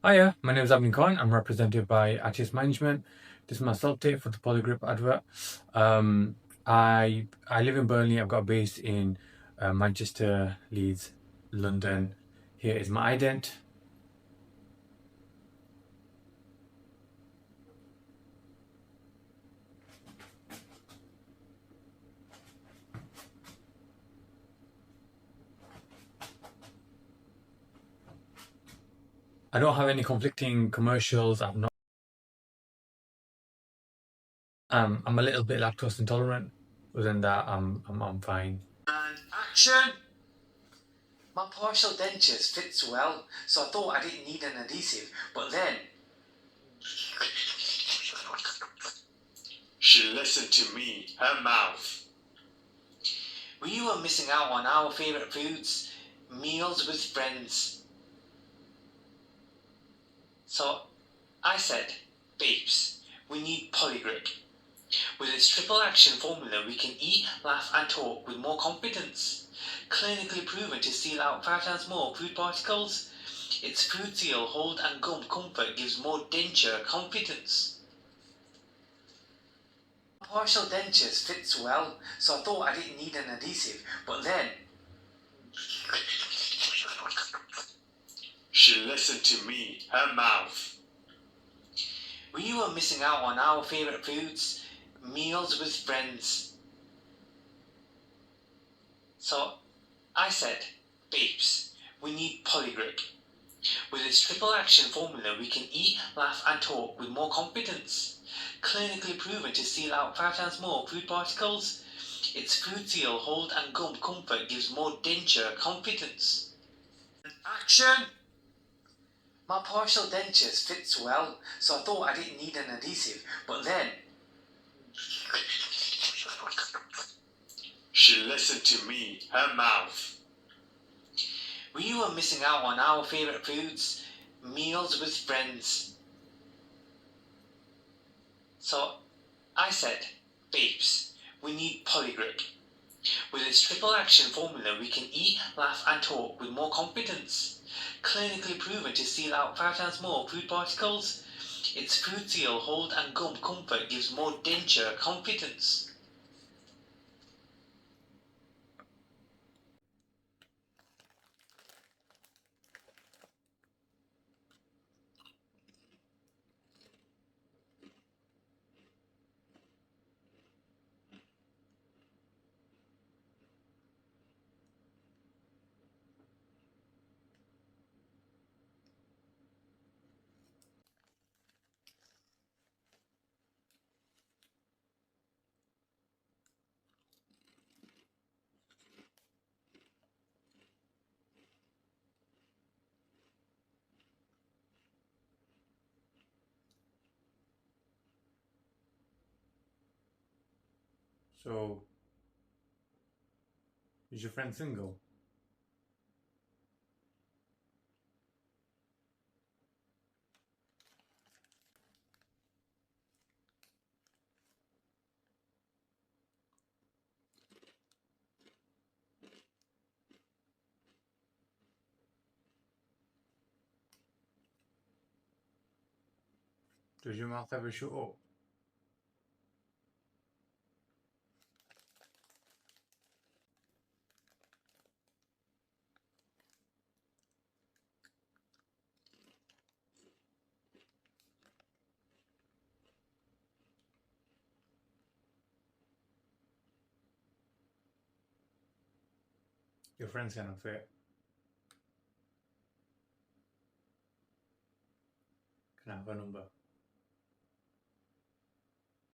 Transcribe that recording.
Hiya, my name is Abdin. I'm represented by Artist Management. This is my self-tape for the Polgrip advert. I live in Burnley. I've got a base in Manchester, Leeds, London. Here is my ident. I don't have any conflicting commercials. I'm not. I'm a little bit lactose intolerant. Other than that, I'm fine. And action! My partial dentures fits well, so I thought I didn't need an adhesive, but then she listened to me, her mouth. We were missing out on our favourite foods, meals with friends. So I said, babes, we need Polgrip. With its triple action formula, we can eat, laugh, and talk with more confidence. Clinically proven to seal out 5 times more food particles. Its food seal, hold, and gum comfort gives more denture confidence. Partial dentures fits well, so I thought I didn't need an adhesive, but then she listened to me, her mouth. We were missing out on our favourite foods, meals with friends. So I said, babes, we need Polgrip. With its triple action formula, we can eat, laugh, and talk with more confidence. Clinically proven to seal out 5 times more food particles. Its food seal, hold, and gum comfort gives more denture confidence. Action! My partial dentures fits well, so I thought I didn't need an adhesive, but then she listened to me, her mouth. We were missing out on our favourite foods, meals with friends. So I said, babes, we need Polgrip. With its triple action formula, we can eat, laugh, and talk with more confidence. Clinically proven to seal out 5 times more food particles. Its food seal, hold, and gum comfort gives more denture confidence. So, is your friend single? Does your mouth ever shut up? Your friend's kind of fit. Can I have a number?